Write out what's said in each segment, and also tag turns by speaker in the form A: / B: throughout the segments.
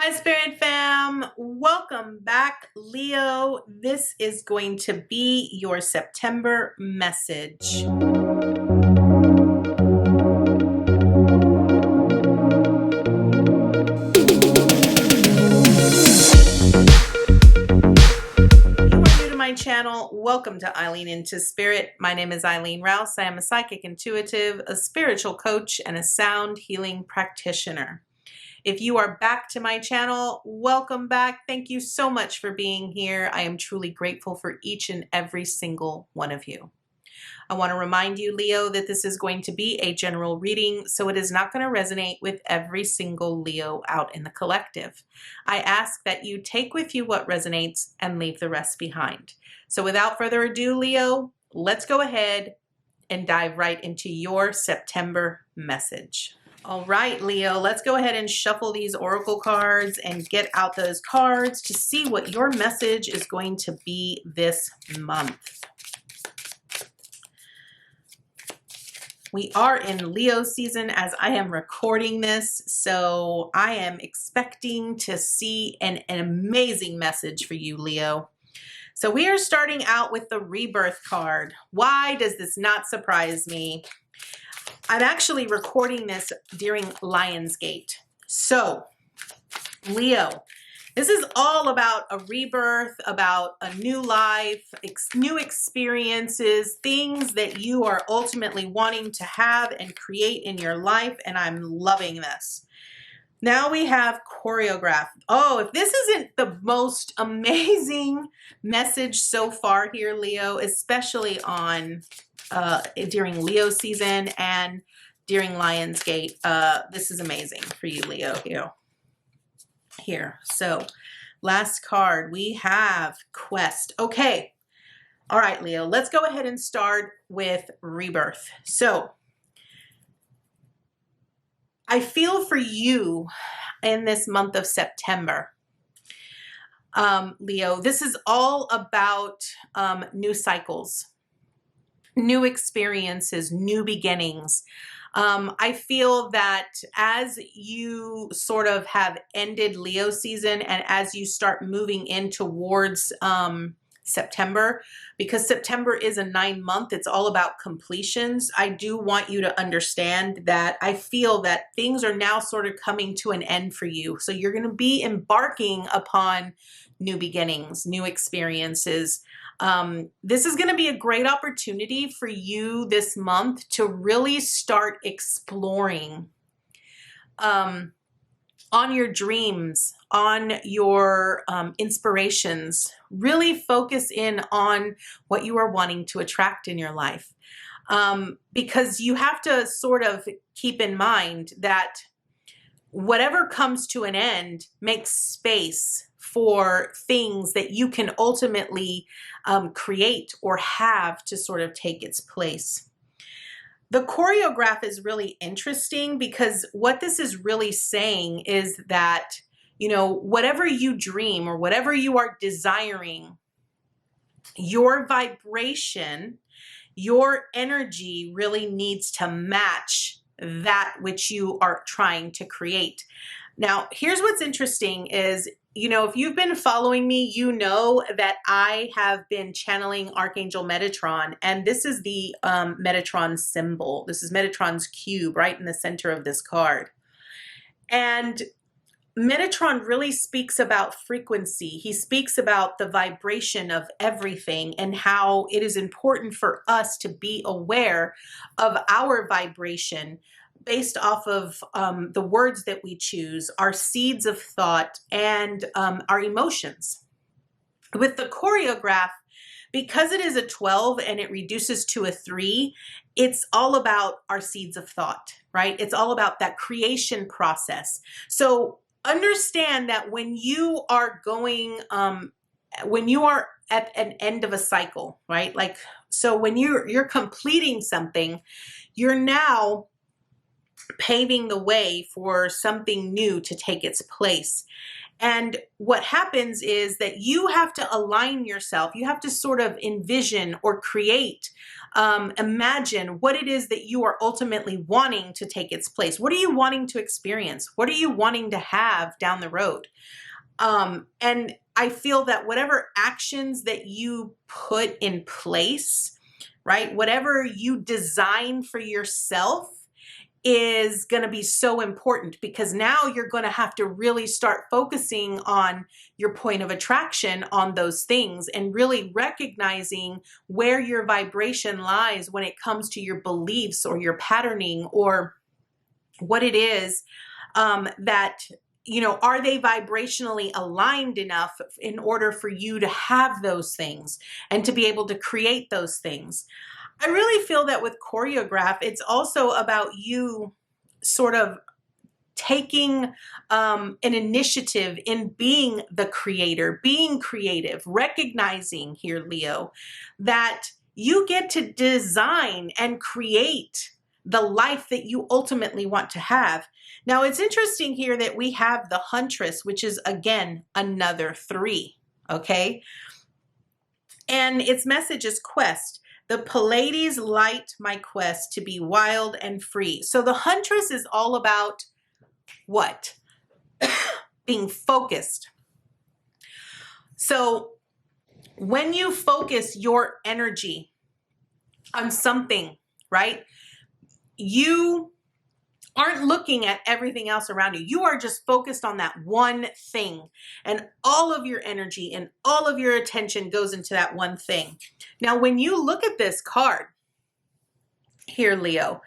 A: Hi, Spirit Fam. Welcome back, Leo. This is going to be your September message. You are new to my channel. Welcome to Eileen Into Spirit. My name is Eileen Rouse. I am a psychic intuitive, a spiritual coach, and a sound healing practitioner. If you are back to my channel, welcome back. Thank you so much for being here. I am truly grateful for each and every single one of you. I want to remind you, Leo, that this is going to be a general reading, so it is not going to resonate with every single Leo out in the collective. I ask that you take with you what resonates and leave the rest behind. So without further ado, Leo, let's go ahead and dive right into your September message. All right, Leo, let's go ahead and shuffle these oracle cards and get out those cards to see what your message is going to be this month. We are in Leo season as I am recording this, so I am expecting to see an amazing message for you, Leo. So we are starting out with the rebirth card. Why does this not surprise me? I'm actually recording this during Lionsgate. So, Leo, this is all about a rebirth, about a new life, new experiences, things that you are ultimately wanting to have and create in your life, and I'm loving this. Now we have choreograph. Oh, if this isn't the most amazing message so far here, Leo, especially on during Leo season and during Lionsgate, this is amazing for you, Leo, here. So last card, we have Quest. Okay. All right, Leo, let's go ahead and start with rebirth. So I feel for you in this month of September, Leo, this is all about new cycles, new experiences, new beginnings. I feel that as you sort of have ended Leo season and as you start moving in towards September, because September is a 9-month, it's all about completions. I do want you to understand that I feel that things are now sort of coming to an end for you. So you're going to be embarking upon new beginnings, new experiences. This is going to be a great opportunity for you this month to really start exploring on your dreams, on your inspirations. Really focus in on what you are wanting to attract in your life. Because you have to sort of keep in mind that whatever comes to an end makes space for things that you can ultimately create or have to sort of take its place. The choreograph is really interesting because what this is really saying is that, you know, whatever you dream or whatever you are desiring, your vibration, your energy really needs to match that which you are trying to create. Now, here's what's interesting is, you know, if you've been following me, you know that I have been channeling Archangel Metatron, and this is the Metatron symbol. This is Metatron's cube right in the center of this card. And Metatron really speaks about frequency. He speaks about the vibration of everything and how it is important for us to be aware of our vibration based off of the words that we choose, our seeds of thought, and our emotions. With the choreograph, because it is a 12 and it reduces to a 3, it's all about our seeds of thought, right? It's all about that creation process. So understand that when you are going, when you are at an end of a cycle, right? Like, so when you're completing something, you're now paving the way for something new to take its place. And what happens is that you have to align yourself. You have to sort of envision or create, imagine what it is that you are ultimately wanting to take its place. What are you wanting to experience? What are you wanting to have down the road? And I feel that whatever actions that you put in place, right, whatever you design for yourself, is going to be so important, because now you're going to have to really start focusing on your point of attraction on those things, and really recognizing where your vibration lies when it comes to your beliefs or your patterning, or what it is that, you know, are they vibrationally aligned enough in order for you to have those things and to be able to create those things. I really feel that with choreograph, it's also about you sort of taking an initiative in being the creator, being creative, recognizing here, Leo, that you get to design and create the life that you ultimately want to have. Now, it's interesting here that we have the Huntress, which is, again, another 3, okay? And its message is quest. The Pleiades light my quest to be wild and free. So the Huntress is all about what? Being focused. So when you focus your energy on something, right, you aren't looking at everything else around you. You are just focused on that one thing, and all of your energy and all of your attention goes into that one thing. Now, when you look at this card here, Leo,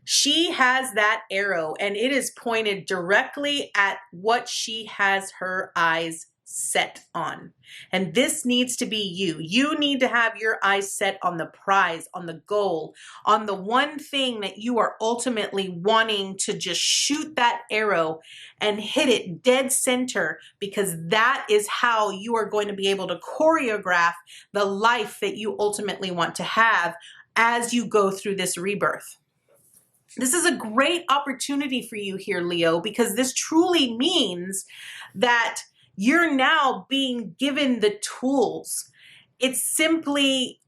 A: she has that arrow, and it is pointed directly at what she has her eyes set on. And this needs to be you. You need to have your eyes set on the prize, on the goal, on the one thing that you are ultimately wanting to just shoot that arrow and hit it dead center, because that is how you are going to be able to choreograph the life that you ultimately want to have as you go through this rebirth. This is a great opportunity for you here, Leo, because this truly means that you're now being given the tools. It's simply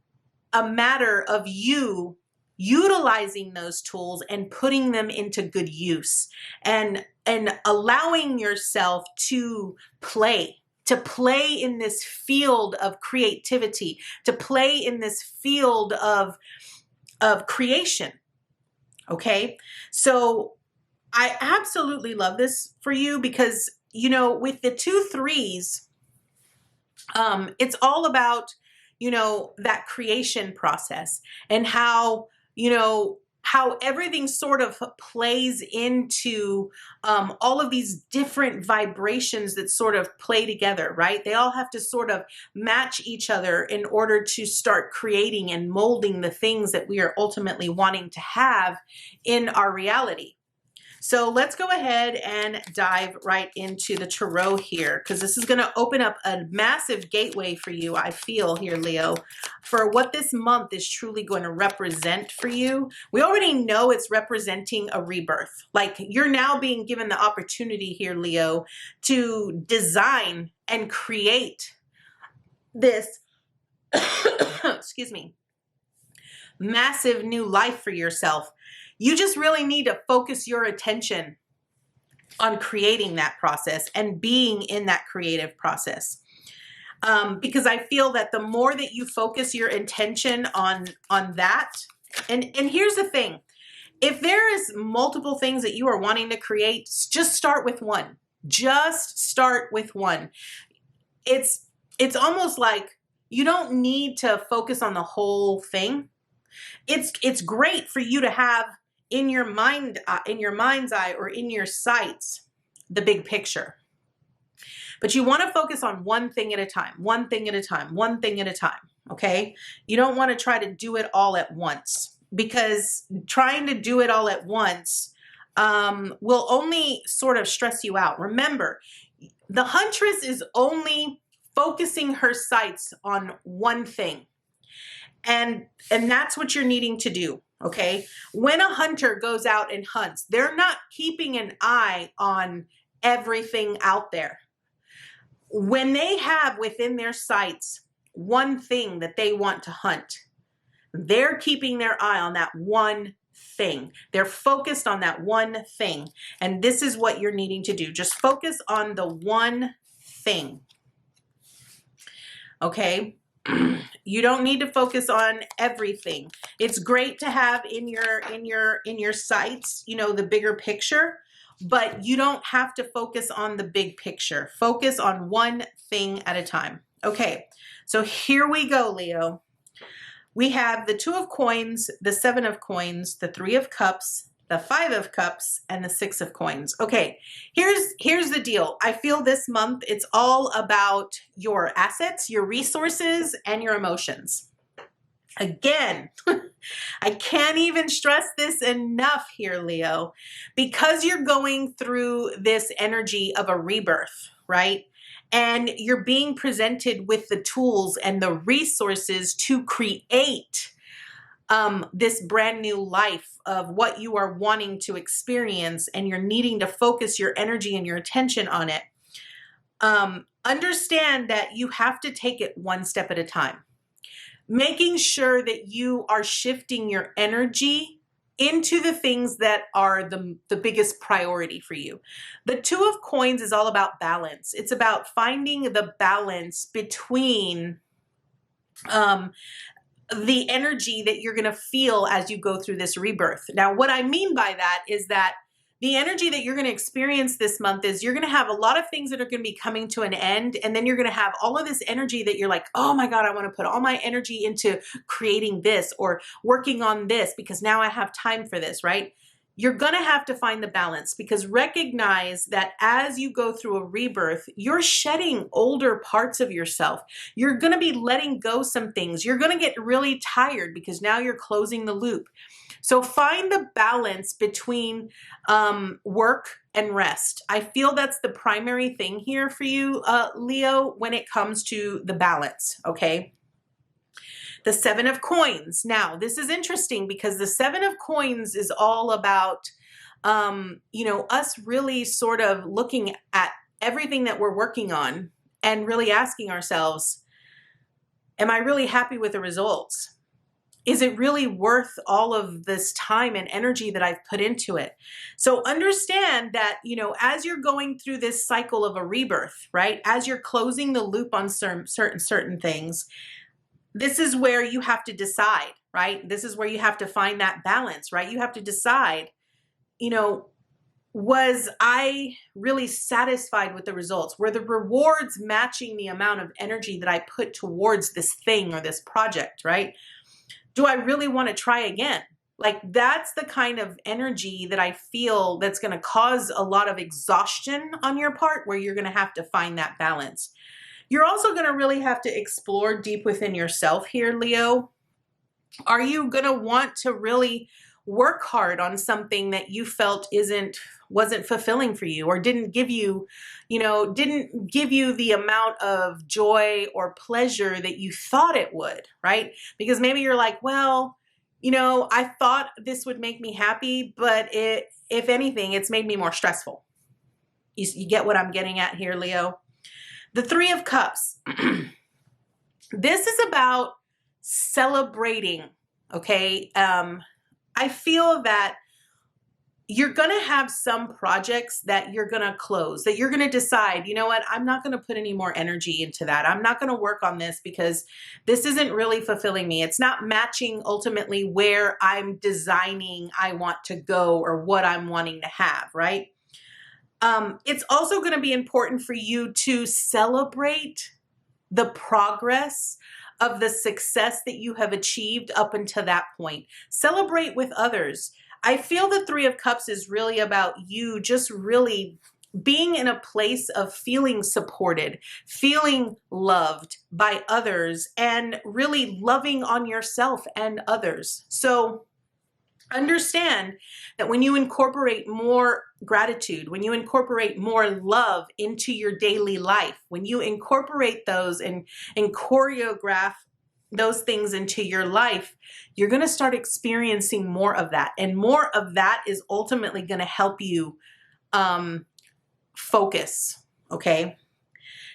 A: a matter of you utilizing those tools and putting them into good use, and allowing yourself to play in this field of creativity, to play in this field of creation. Okay, so I absolutely love this for you, because, you know, with the 2 3s, it's all about, you know, that creation process, and how, you know, how everything sort of plays into all of these different vibrations that sort of play together, right? They all have to sort of match each other in order to start creating and molding the things that we are ultimately wanting to have in our reality. So let's go ahead and dive right into the tarot here, because this is going to open up a massive gateway for you, I feel here, Leo, for what this month is truly going to represent for you. We already know it's representing a rebirth. Like, you're now being given the opportunity here, Leo, to design and create this, excuse me, massive new life for yourself. You just really need to focus your attention on creating that process and being in that creative process. Because I feel that the more that you focus your intention on that, and here's the thing, if there is multiple things that you are wanting to create, just start with one. Just start with one. It's almost like you don't need to focus on the whole thing. It's great for you to have in your mind, in your mind's eye, or in your sights, the big picture. But you want to focus on one thing at a time, one thing at a time, one thing at a time, okay? You don't want to try to do it all at once, because trying to do it all at once will only sort of stress you out. Remember, the Huntress is only focusing her sights on one thing. And that's what you're needing to do, okay? When a hunter goes out and hunts, they're not keeping an eye on everything out there. When they have within their sights one thing that they want to hunt, they're keeping their eye on that one thing. They're focused on that one thing. And this is what you're needing to do. Just focus on the one thing. Okay? You don't need to focus on everything. It's great to have in your sights, you know, the bigger picture, but you don't have to focus on the big picture. Focus on one thing at a time. Okay. So here we go, Leo. We have the 2 of coins, the 7 of coins, the 3 of cups, the 5 of cups, and the 6 of coins. Okay, here's the deal. I feel this month it's all about your assets, your resources, and your emotions. Again, I can't even stress this enough here, Leo, because you're going through this energy of a rebirth, right? And you're being presented with the tools and the resources to create this brand new life of what you are wanting to experience, and you're needing to focus your energy and your attention on it. Understand that you have to take it one step at a time, making sure that you are shifting your energy into the things that are the biggest priority for you. The 2 of coins is all about balance. It's about finding the balance between the energy that you're going to feel as you go through this rebirth. Now, what I mean by that is that the energy that you're going to experience this month is you're going to have a lot of things that are going to be coming to an end. And then you're going to have all of this energy that you're like, oh my God, I want to put all my energy into creating this or working on this because now I have time for this, right? You're going to have to find the balance, because recognize that as you go through a rebirth, you're shedding older parts of yourself. You're going to be letting go some things. You're going to get really tired because now you're closing the loop. So find the balance between work and rest. I feel that's the primary thing here for you, Leo, when it comes to the balance, okay? The 7 of coins. Now, this is interesting because the 7 of coins is all about, you know, us really sort of looking at everything that we're working on and really asking ourselves, am I really happy with the results? Is it really worth all of this time and energy that I've put into it? So understand that, you know, as you're going through this cycle of a rebirth, right? As you're closing the loop on certain things, this is where you have to decide, right? This is where you have to find that balance, right? You have to decide, you know, was I really satisfied with the results? Were the rewards matching the amount of energy that I put towards this thing or this project, right? Do I really want to try again? Like, that's the kind of energy that I feel that's going to cause a lot of exhaustion on your part, where you're going to have to find that balance. You're also going to really have to explore deep within yourself here, Leo. Are you going to want to really work hard on something that you felt wasn't fulfilling for you, or didn't give you, didn't give you the amount of joy or pleasure that you thought it would, right? Because maybe you're like, well, I thought this would make me happy, but if anything, it's made me more stressful. You get what I'm getting at here, Leo? The 3 of Cups. This is about celebrating, okay? I feel that you're going to have some projects that you're going to close, that you're going to decide, you know what, I'm not going to put any more energy into that. I'm not going to work on this because this isn't really fulfilling me. It's not matching ultimately where I'm designing I want to go or what I'm wanting to have, right? It's also going to be important for you to celebrate the progress of the success that you have achieved up until that point. Celebrate with others. I feel the 3 of Cups is really about you just really being in a place of feeling supported, feeling loved by others, and really loving on yourself and others. So understand that when you incorporate more gratitude, when you incorporate more love into your daily life, when you incorporate those and choreograph those things into your life, you're going to start experiencing more of that. And more of that is ultimately going to help you focus, okay?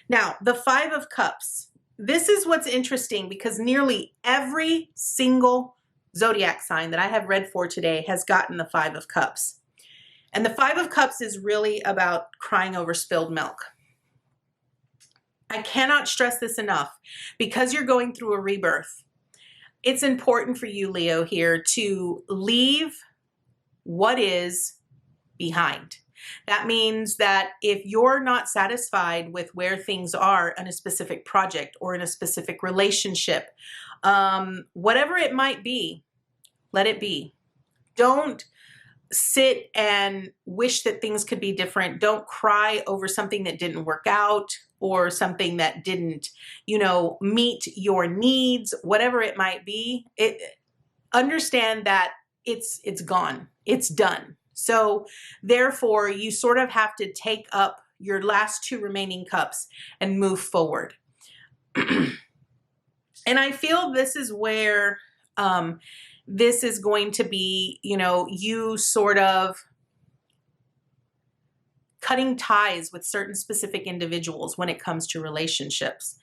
A: Now, the Five of Cups. This is what's interesting because nearly every single zodiac sign that I have read for today has gotten the Five of Cups. And the Five of Cups is really about crying over spilled milk. I cannot stress this enough. Because you're going through a rebirth, it's important for you, Leo, here to leave what is behind. That means that if you're not satisfied with where things are in a specific project or in a specific relationship, whatever it might be, let it be. Don't sit and wish that things could be different. Don't cry over something that didn't work out or something that didn't, meet your needs, whatever it might be. Understand that it's gone. It's done. So therefore, you sort of have to take up your last two remaining cups and move forward. And I feel this is where this is going to be, you sort of cutting ties with certain specific individuals when it comes to relationships.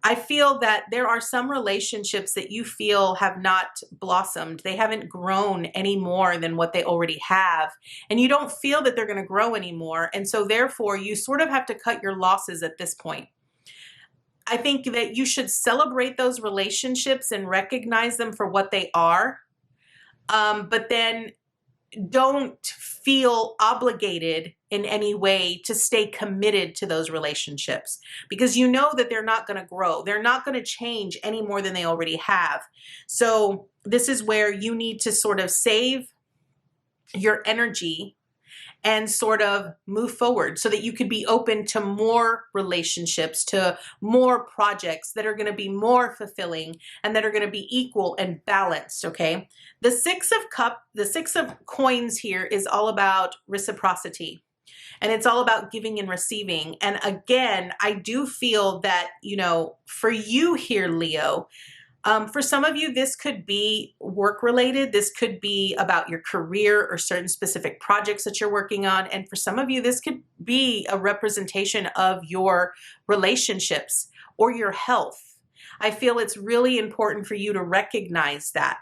A: I feel that there are some relationships that you feel have not blossomed. They haven't grown any more than what they already have. And you don't feel that they're going to grow anymore. And so therefore, you sort of have to cut your losses at this point. I think that you should celebrate those relationships and recognize them for what they are. But then don't feel obligated in any way to stay committed to those relationships because you know that they're not going to grow. They're not going to change any more than they already have. So this is where you need to sort of save your energy and sort of move forward so that you could be open to more relationships, to more projects that are going to be more fulfilling and that are going to be equal and balanced, okay? The Six of Coins here is all about reciprocity. And it's all about giving and receiving. And again, I do feel that, for you here, Leo, for some of you, this could be work related. This could be about your career or certain specific projects that you're working on. And for some of you, this could be a representation of your relationships or your health. I feel it's really important for you to recognize that.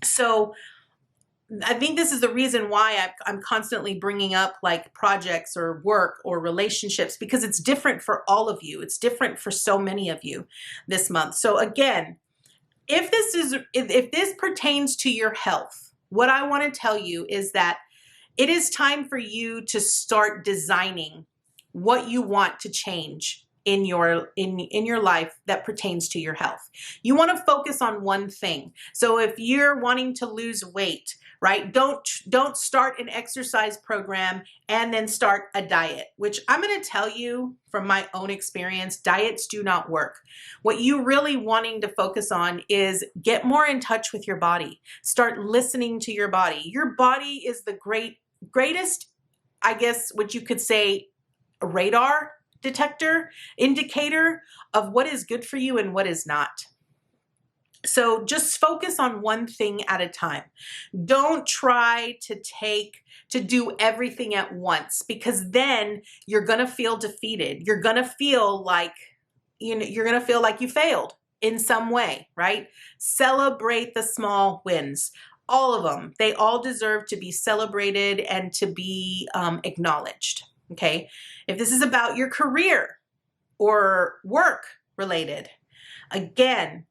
A: So I think this is the reason why I'm constantly bringing up like projects or work or relationships, because it's different for all of you. It's different for so many of you this month. So again, if this pertains to your health, what I want to tell you is that it is time for you to start designing what you want to change in your life that pertains to your health. You want to focus on one thing. So if you're wanting to lose weight, right? Don't start an exercise program and then start a diet, which I'm going to tell you from my own experience, diets do not work. What you really wanting to focus on is get more in touch with your body. Start listening to your body. Your body is the greatest, I guess, what you could say, radar indicator of what is good for you and what is not. So just focus on one thing at a time. Don't try to do everything at once, because then you're going to feel defeated. You're going to feel like, you're going to feel like you failed in some way, right? Celebrate the small wins. All of them. They all deserve to be celebrated and to be acknowledged. Okay. If this is about your career or work related, again,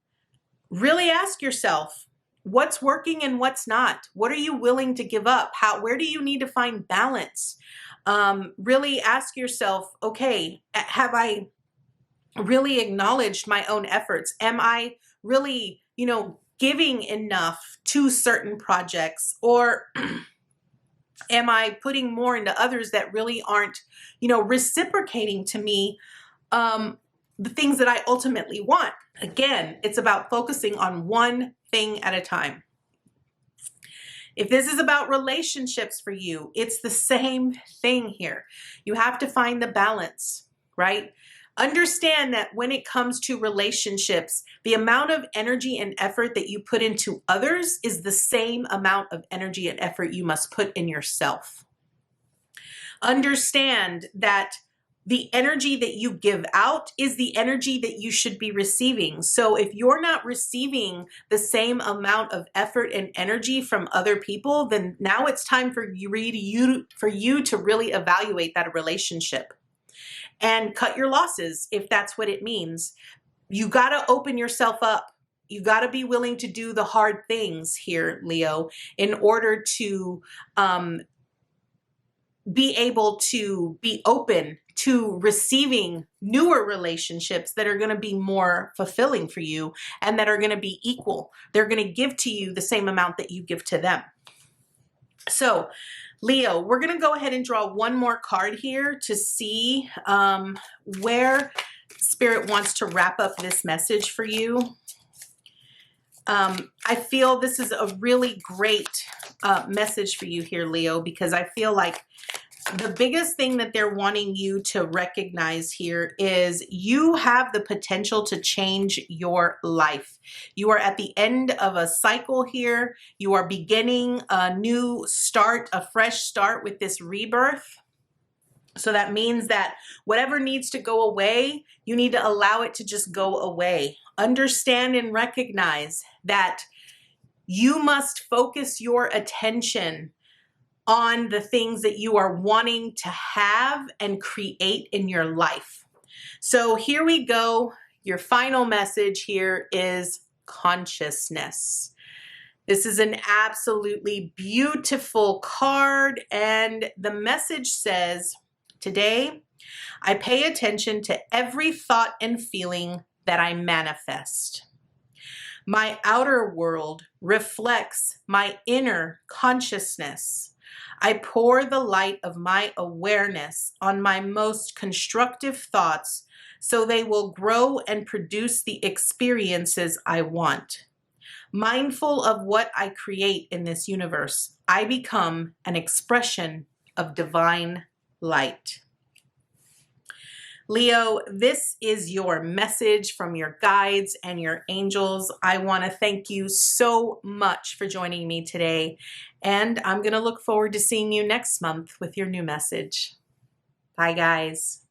A: really ask yourself what's working and what's not. What are you willing to give up? Where do you need to find balance? Really ask yourself, okay, have I really acknowledged my own efforts? Am I really, giving enough to certain projects, or am I putting more into others that really aren't, reciprocating to me the things that I ultimately want? Again, it's about focusing on one thing at a time. If this is about relationships for you, it's the same thing here. You have to find the balance, right? Understand that when it comes to relationships, the amount of energy and effort that you put into others is the same amount of energy and effort you must put in yourself. Understand that the energy that you give out is the energy that you should be receiving. So if you're not receiving the same amount of effort and energy from other people, then now it's time for you to really evaluate that relationship and cut your losses if that's what it means. You got to open yourself up. You got to be willing to do the hard things here, Leo, in order to be able to be open to receiving newer relationships that are going to be more fulfilling for you and that are going to be equal. They're going to give to you the same amount that you give to them. So, Leo, we're going to go ahead and draw one more card here to see where Spirit wants to wrap up this message for you. I feel this is a really great message for you here, Leo, because I feel like the biggest thing that they're wanting you to recognize here is you have the potential to change your life. You are at the end of a cycle here. You are beginning a new start, a fresh start with this rebirth. So that means that whatever needs to go away, you need to allow it to just go away. Understand and recognize that you must focus your attention on the things that you are wanting to have and create in your life. So here we go. Your final message here is consciousness. This is an absolutely beautiful card, and the message says, today, I pay attention to every thought and feeling that I manifest. My outer world reflects my inner consciousness. I pour the light of my awareness on my most constructive thoughts so they will grow and produce the experiences I want. Mindful of what I create in this universe, I become an expression of divine light. Leo, this is your message from your guides and your angels. I want to thank you so much for joining me today, and I'm going to look forward to seeing you next month with your new message. Bye, guys.